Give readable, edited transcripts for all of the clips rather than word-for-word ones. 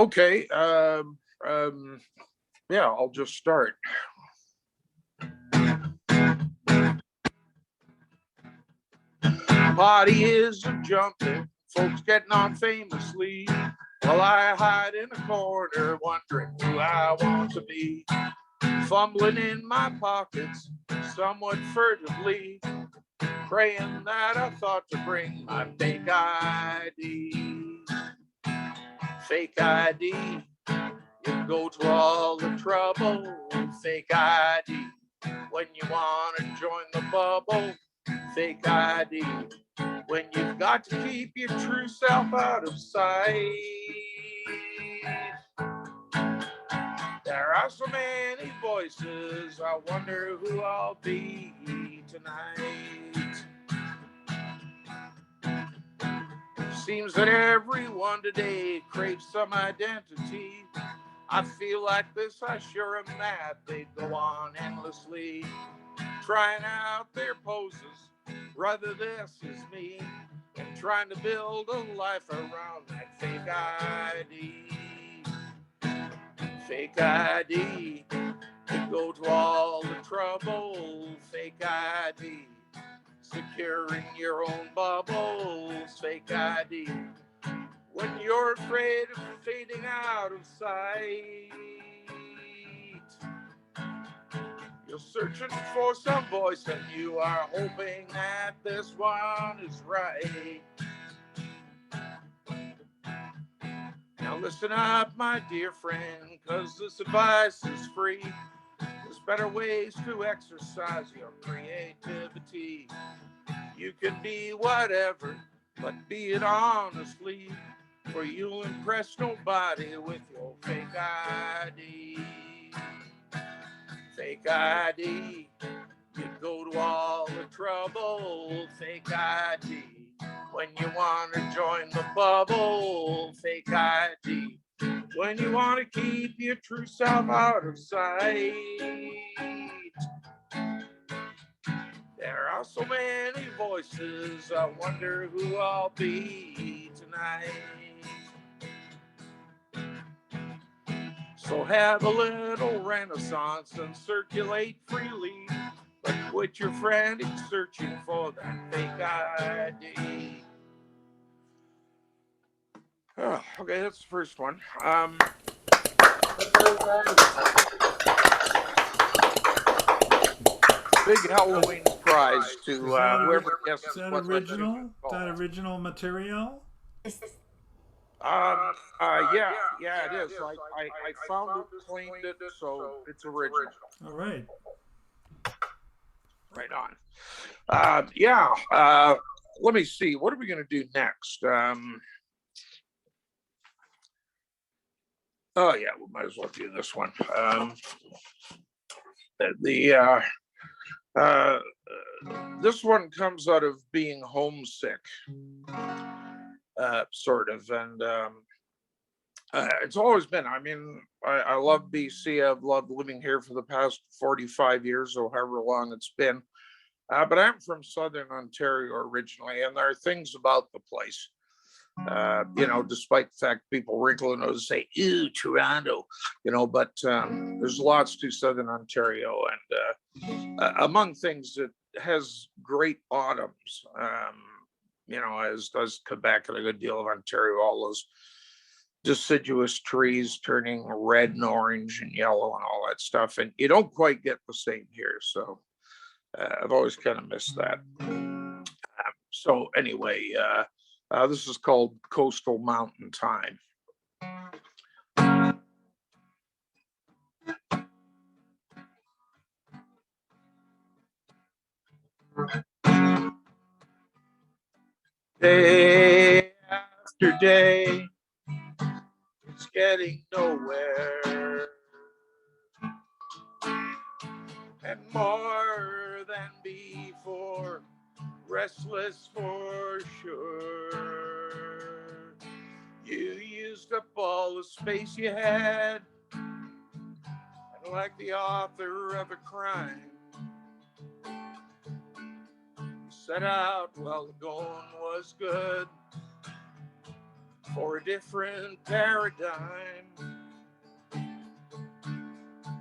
Okay. Yeah, I'll just start. Party is a jumping, folks getting on famously, while I hide in a corner wondering who I want to be. Fumbling in my pockets somewhat furtively, praying that I thought to bring my fake ID. Fake ID, you go to all the trouble. Fake ID, when you want to join the bubble. Fake ID, when you've got to keep your true self out of sight. There are so many voices, I wonder who I'll be tonight. Seems that everyone today craves some identity. I feel like this, I sure am mad. They go on endlessly, trying out their poses. Brother, this is me, and trying to build a life around that fake ID. Fake ID, you go to all the trouble. Fake ID, securing your own bubbles. Fake ID, when you're afraid of fading out of sight. You're searching for some voice and you are hoping that this one is right. Now listen up, my dear friend, cause this advice is free. There's better ways to exercise your creativity. You can be whatever, but be it honestly, for you'll impress nobody with your fake ID. Fake ID, you go to all the trouble. Fake ID, when you want to join the bubble. Fake ID, when you want to keep your true self out of sight. There are so many voices, I wonder who I'll be tonight. So have a little renaissance and circulate freely, but quit your frantic searching for that fake ID. Oh, okay, that's the first one. Big Halloween prize to whoever guesses what that tune is called. That original material? Yeah, it is. I found it, claimed it, so it's original. All right. Right on. Let me see. What are we going to do next? Oh yeah, we might as well do this one. This one comes out of being homesick, sort of, and it's always been. I mean, I love BC. I've loved living here for the past 45 years, or however long it's been. But I'm from Southern Ontario originally, and there are things about the place. Despite the fact people wrinkle their nose and say, ew, Toronto, but there's lots to Southern Ontario. And among things, it has great autumns, as does Quebec and a good deal of Ontario, all those deciduous trees turning red and orange and yellow and all that stuff. And you don't quite get the same here. So I've always kind of missed that. So anyway, this is called Coastal Mountain Time. Day after day, it's getting nowhere. And more than before, restless for sure. You used up all the space you had, and like the author of a crime, set out while the going was good, for a different paradigm.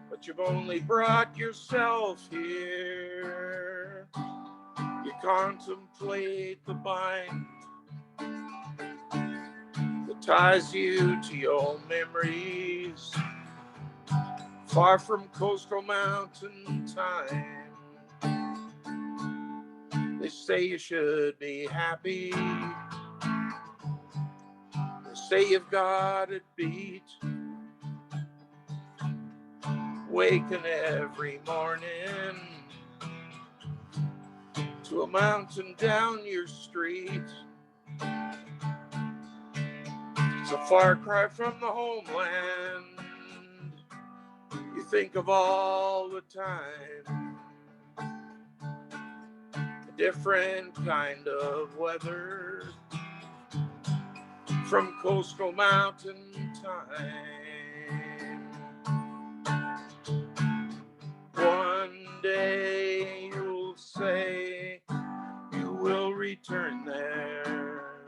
But you've only brought yourself here. You contemplate the bind that ties you to your memories, far from coastal mountain time. They say you should be happy. They say you've got it beat. Waking every morning to a mountain down your street. It's a far cry from the homeland you think of all the time. A different kind of weather from coastal mountain time. One day you'll say you will return there.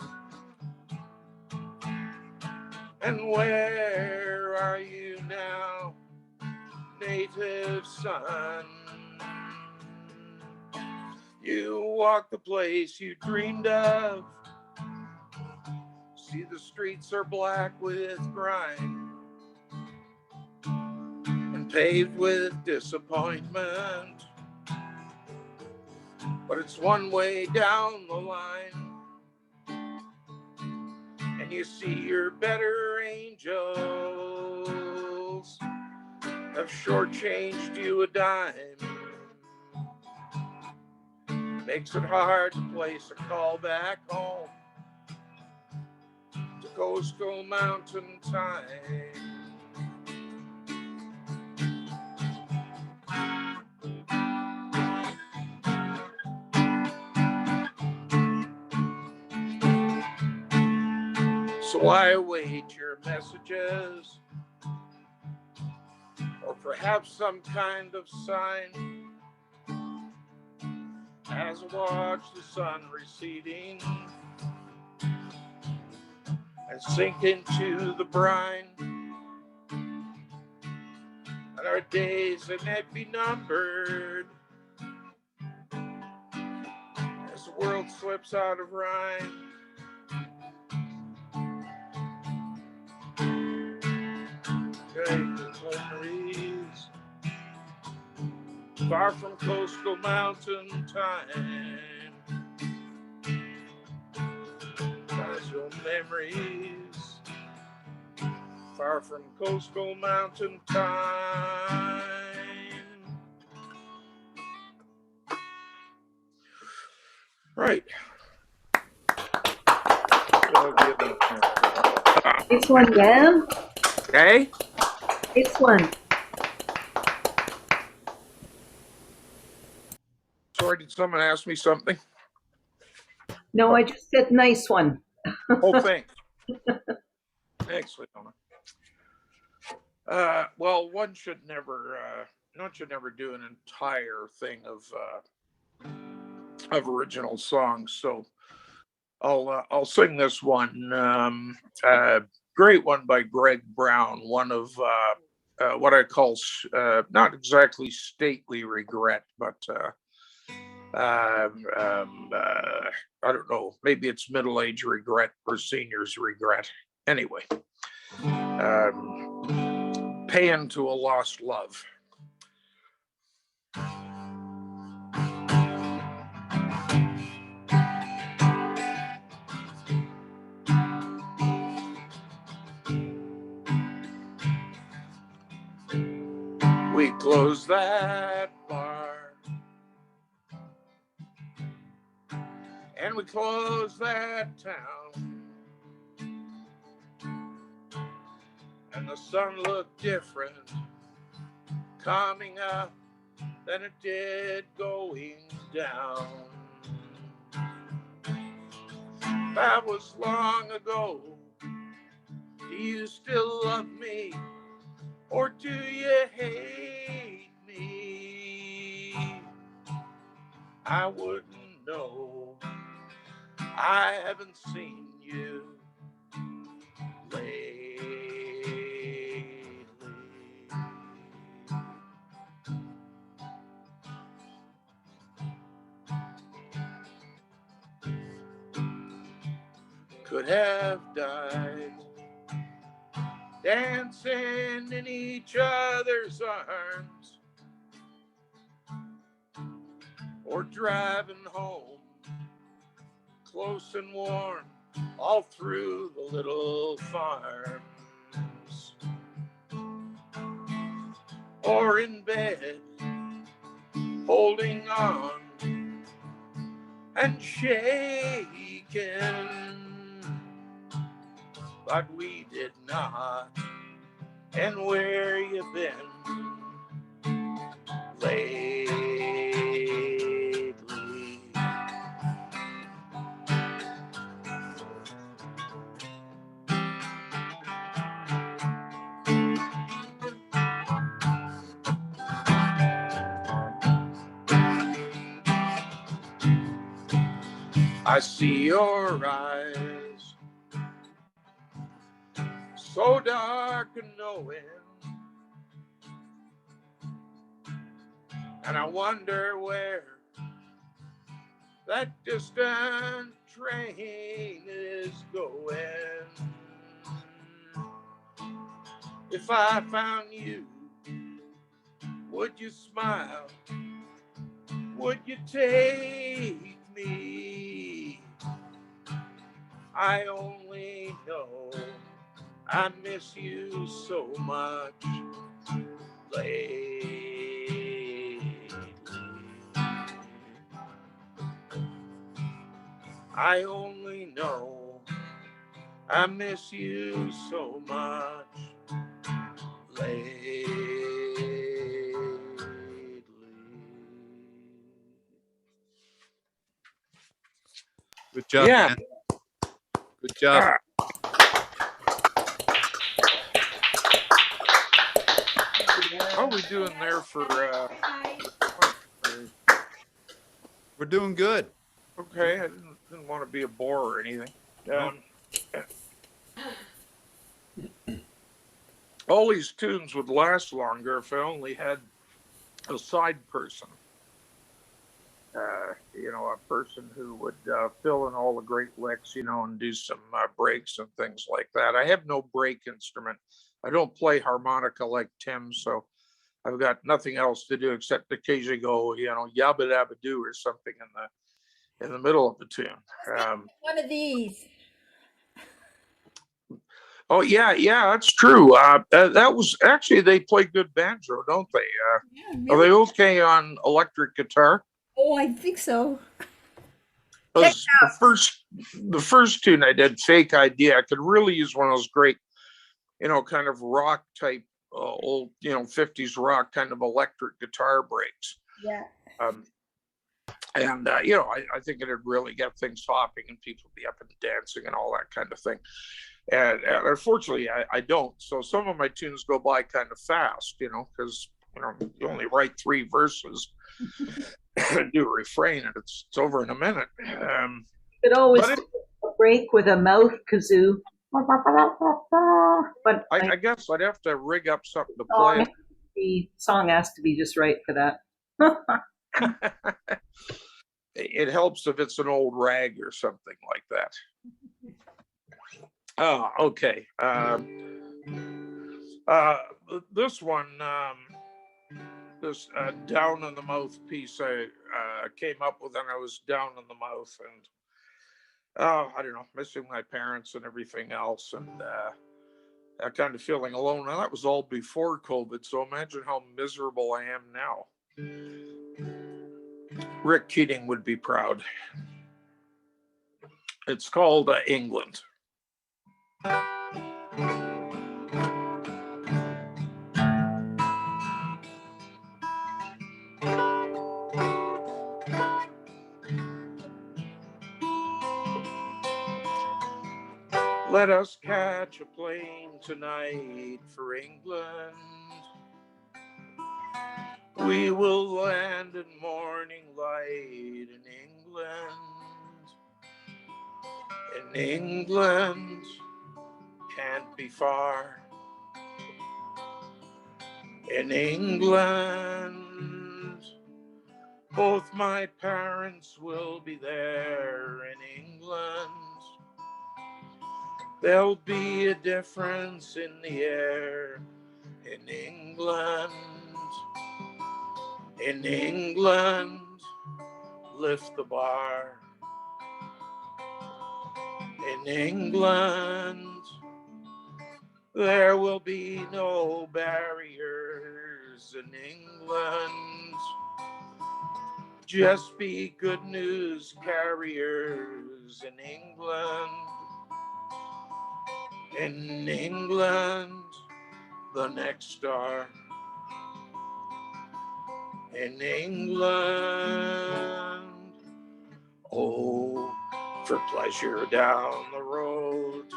And where are you now, native son? You walk the place you dreamed of. See, the streets are black with grime and paved with disappointment. But it's one way down the line, and you see your better angels have shortchanged you a dime. Makes it hard to place a call back home to coastal mountain time. So I await your messages, or perhaps some kind of sign, as I watch the sun receding and sink into the brine. And our days that may be numbered as the world slips out of rhyme. Memories far from coastal mountain time. Casual memories far from coastal mountain time. Right. This one, yeah? Okay. This one. Sorry, did someone ask me something? No, I just said nice one. Oh, thanks. Thanks, Leona. Well, one should never do an entire thing of original songs. So I'll sing this one. Great one by Greg Brown. One of what I call not exactly stately regret, but I don't know. Maybe it's middle-age regret or senior's regret. Anyway, Paying to a Lost Love. We closed that bar, and we closed that town, and the sun looked different coming up than it did going down. That was long ago. Do you still love me, or do you hate me? I wouldn't know. I haven't seen you could have died dancing in each other's arms, or driving home close and warm all through the little farms, or in bed holding on and shaking, but we did not. And where you been lately? I see your eyes, so dark and knowing, and I wonder where that distant train is going. If I found you, would you smile? Would you take me? I only know I miss you so much lately. I only know I miss you so much lately. Good job, Yeah. man. Good job. How are we doing there for We're doing good. okay, I didn't want to be a bore or anything. All these tunes would last longer if I only had a side person. A person who would fill in all the great licks, and do some breaks and things like that. I have no break instrument. I don't play harmonica like Tim, so I've got nothing else to do except occasionally go, yabba dabba do or something in the middle of the tune. One of these. Oh yeah, that's true. That was actually, they play good banjo, don't they? Yeah, Are really? they okay on electric guitar? Oh, I think so. Because the first tune I did, Fake Idea, I could really use one of those great, kind of rock type, old, 50s rock kind of electric guitar breaks. Yeah. And I think it'd really get things hopping and people be up and dancing and all that kind of thing. And unfortunately, I don't. So some of my tunes go by kind of fast, because you only write 3 verses and do a refrain, and it's over in a minute. You could always do a break with a mouth kazoo. But I guess I'd have to rig up something to play. The song has to be just right for that. It helps if it's an old rag or something like that. Oh, okay. This one, this down in the mouth piece I came up with, and I was down in the mouth, and I don't know, missing my parents and everything else, and that kind of feeling alone. Now, that was all before COVID, so imagine how miserable I am now. Rick Keating would be proud. It's called England. Let us catch a plane tonight for England. We will land in morning light in England. In England, can't be far. In England, both my parents will be there in England. There'll be a difference in the air in England. In England, lift the bar. In England, there will be no barriers. In England, just be good news carriers. In England, the next star. In England, oh, for pleasure down the road.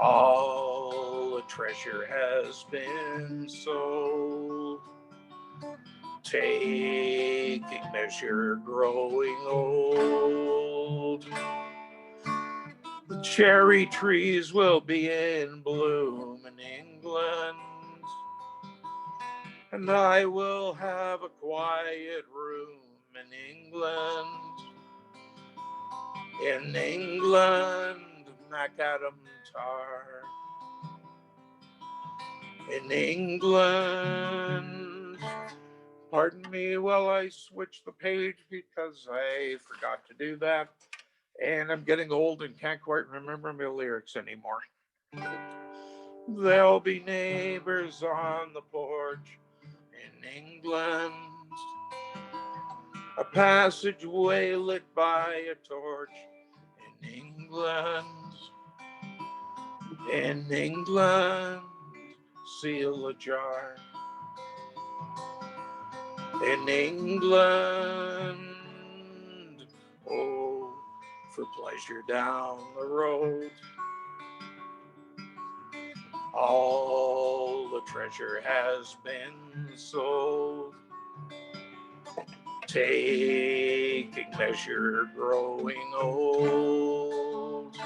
All the treasure has been sold. Taking measure, growing old. The cherry trees will be in bloom in England, and I will have a quiet room in England. In England, macadam tar. In England, pardon me while I switch the page because I forgot to do that. And I'm getting old and can't quite remember my lyrics anymore. There'll be neighbors on the porch in England. A passageway lit by a torch in England. In England, seal ajar. In England, oh, for pleasure down the road. All the treasure has been sold. Taking measure, growing old.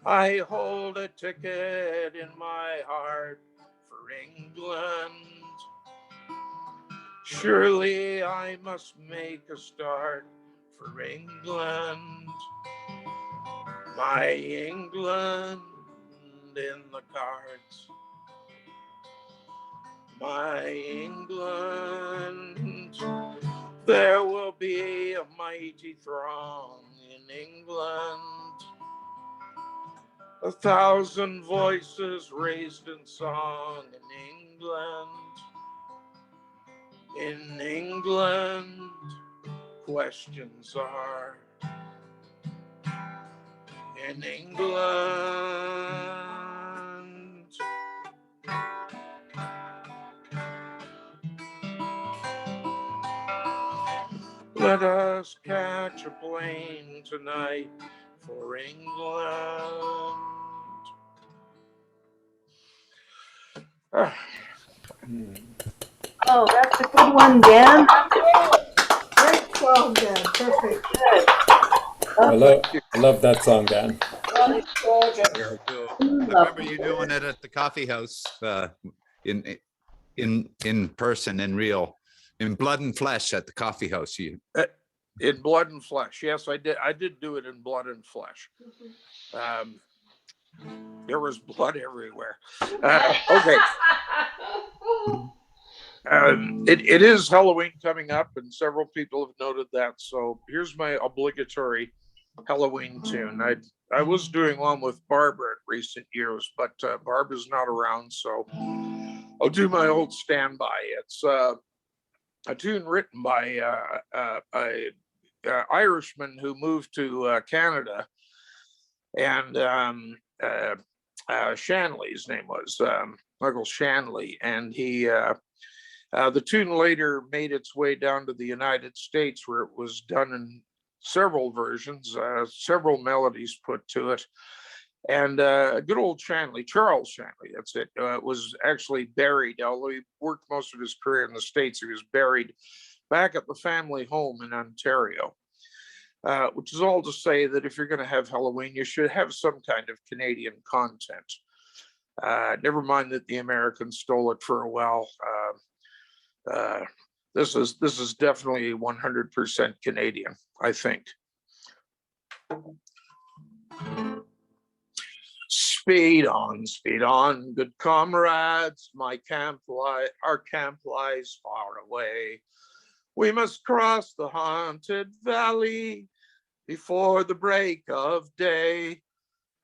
I hold a ticket in my heart for England. Surely I must make a start for England. My England in the cards. My England, there will be a mighty throng in England. 1,000 voices raised in song in England. In England, questions are. In England, let us catch a plane tonight for England. Oh, that's a good one, Dan. Great song, Dan. Perfect. I love that song, Dan. Very cool. I Love remember you doing it at the coffee house in person, in real, in blood and flesh at the coffee house. You In blood and flesh. Yes, I did. I did do it in blood and flesh. There was blood everywhere. Okay. It is Halloween coming up, and several people have noted that. So here's my obligatory Halloween tune. I was doing one with Barbara in recent years, but Barbara's not around, so I'll do my old standby. It's a tune written by a Irishman who moved to Canada, and Shanley's name was Michael Shanley, and he. The tune later made its way down to the United States, where it was done in several versions, several melodies put to it. And good old Shanley, Charles Shanley, that's it, was actually buried, although he worked most of his career in the States. He was buried back at the family home in Ontario, which is all to say that if you're going to have Halloween, you should have some kind of Canadian content. Never mind that the Americans stole it for a while. This is definitely 100% Canadian, I think. Speed on, good comrades. Our camp lies far away. We must cross the haunted valley before the break of day.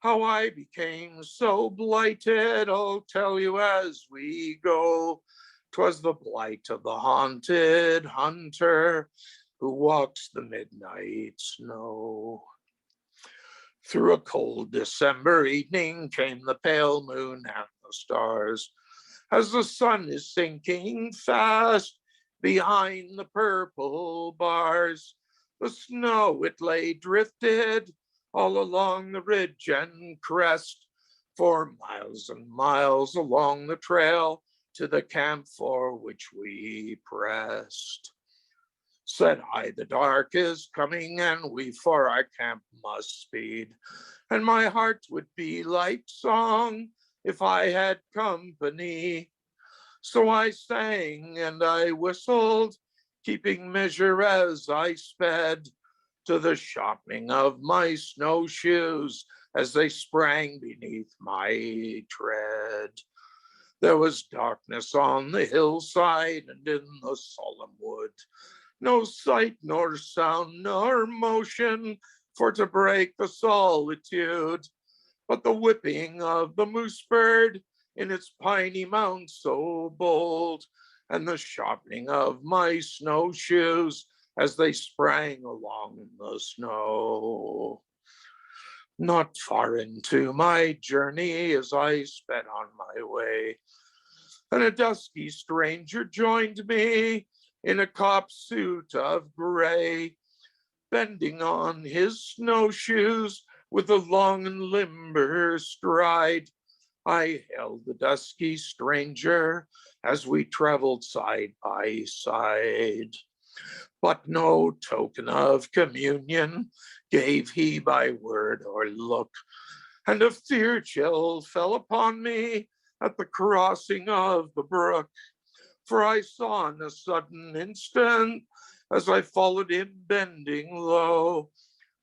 How I became so blighted, I'll tell you as we go. 'Twas the blight of the haunted hunter who walks the midnight snow. Through a cold December evening came the pale moon and the stars. As the sun is sinking fast behind the purple bars, the snow it lay drifted all along the ridge and crest, for miles and miles along the trail to the camp for which we pressed. Said I, the dark is coming, and we for our camp must speed. And my heart would be like song if I had company. So I sang and I whistled, keeping measure as I sped, to the sharpening of my snowshoes as they sprang beneath my tread. There was darkness on the hillside and in the solemn wood, no sight nor sound nor motion for to break the solitude, but the whipping of the moose bird in its piney mount so bold, and the sharpening of my snowshoes as they sprang along the snow. Not far into my journey as I sped on my way, and a dusky stranger joined me in a cop suit of gray, bending on his snowshoes with a long and limber stride. I held the dusky stranger as we traveled side by side, but no token of communion gave he by word or look, and a fear chill fell upon me at the crossing of the brook. For I saw in a sudden instant, as I followed him bending low,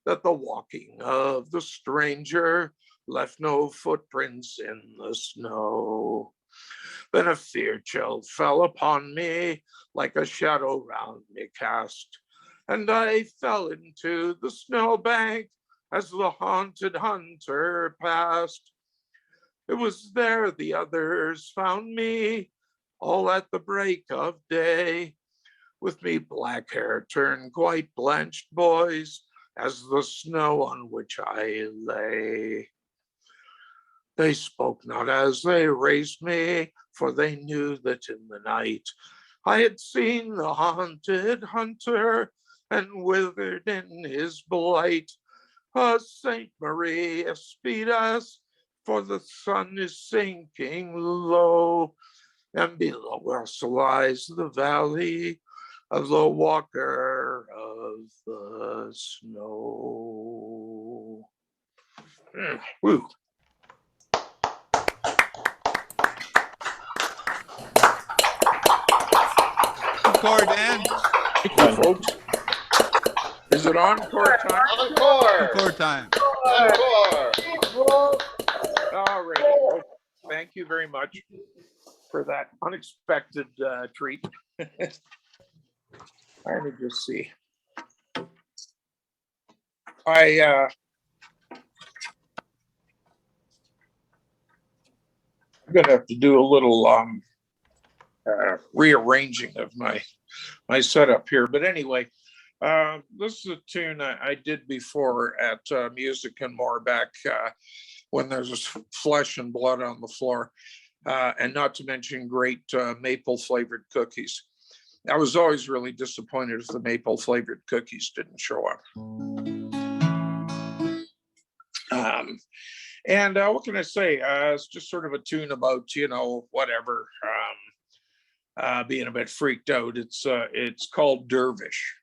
that the walking of the stranger left no footprints in the snow. Then a fear chill fell upon me like a shadow round me cast, and I fell into the snowbank as the haunted hunter passed. It was there the others found me, all at the break of day, with me black hair turned quite blanched, boys, as the snow on which I lay. They spoke not as they raised me, for they knew that in the night I had seen the haunted hunter, and withered in his blight. Saint Maria, speed us, for the sun is sinking low, and below us lies the valley of the walker of the snow. Woo. Encore, Dan. Thank you, folks. Is it encore time? Encore time. All right. Well, thank you very much for that unexpected treat. Let me just see. I'm gonna have to do a little rearranging of my setup here. But anyway, this is a tune I did before at Music and More back when there's flesh and blood on the floor, and not to mention great maple flavored cookies. I was always really disappointed if the maple flavored cookies didn't show up. And what can I say? It's just sort of a tune about, whatever, being a bit freaked out. It's called Dervish.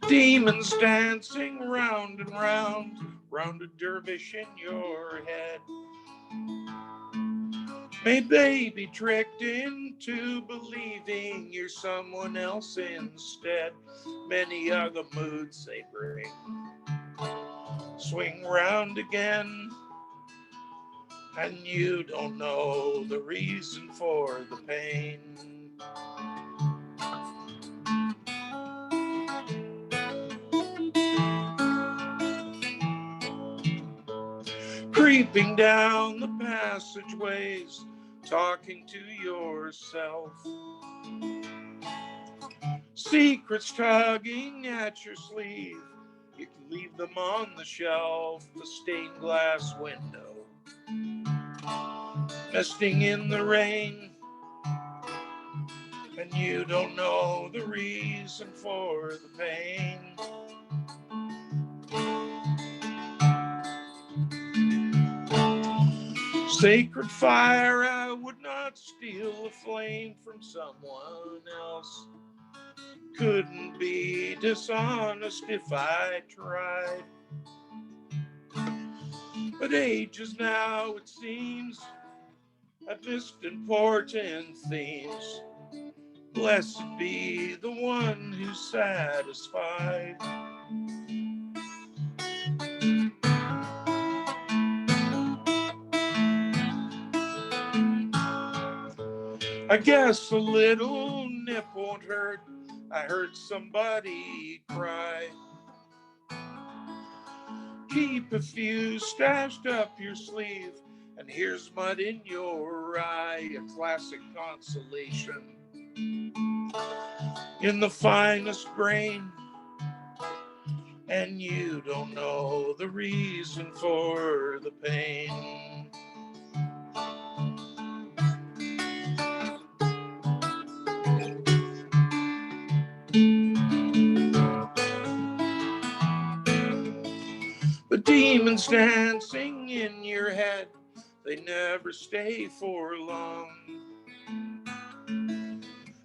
Demons dancing round and round, round a dervish in your head. May they be tricked into believing you're someone else instead. Many are the moods they bring. Swing round again, and you don't know the reason for the pain. Creeping down the passageways, talking to yourself. Secrets tugging at your sleeve, you can leave them on the shelf. The stained glass window, misting in the rain, and you don't know the reason for the pain. Sacred fire, I would not steal a flame from someone else. Couldn't be dishonest if I tried. But ages now, it seems, I've missed important themes. Blessed be the one who's satisfied. I guess a little nip won't hurt. I heard somebody cry. Keep a few stashed up your sleeve, and here's mud in your eye, a classic consolation. In the finest grain, and you don't know the reason for the pain. The demons dancing in your head, they never stay for long.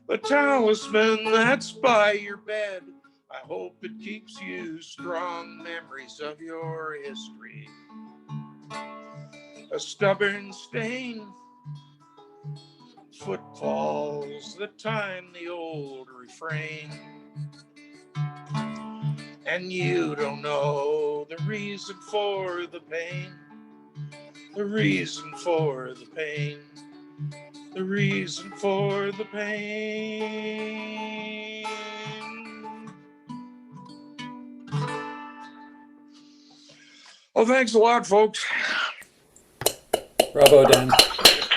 The talisman that's by your bed, I hope it keeps you strong. Memories of your history, a stubborn stain, footfalls that time the old refrain. And you don't know the reason for the pain, the reason for the pain, the reason for the pain. Well, thanks a lot, folks. Bravo, Dan.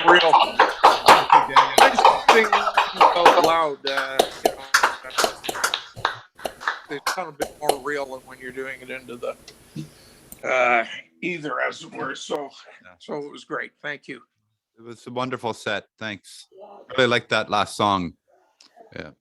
Real. Thanks for singing out loud. They sound a bit more real than when you're doing it into the ether, as it were. So it was great. Thank you. It was a wonderful set. Thanks. Really like that last song. Yeah.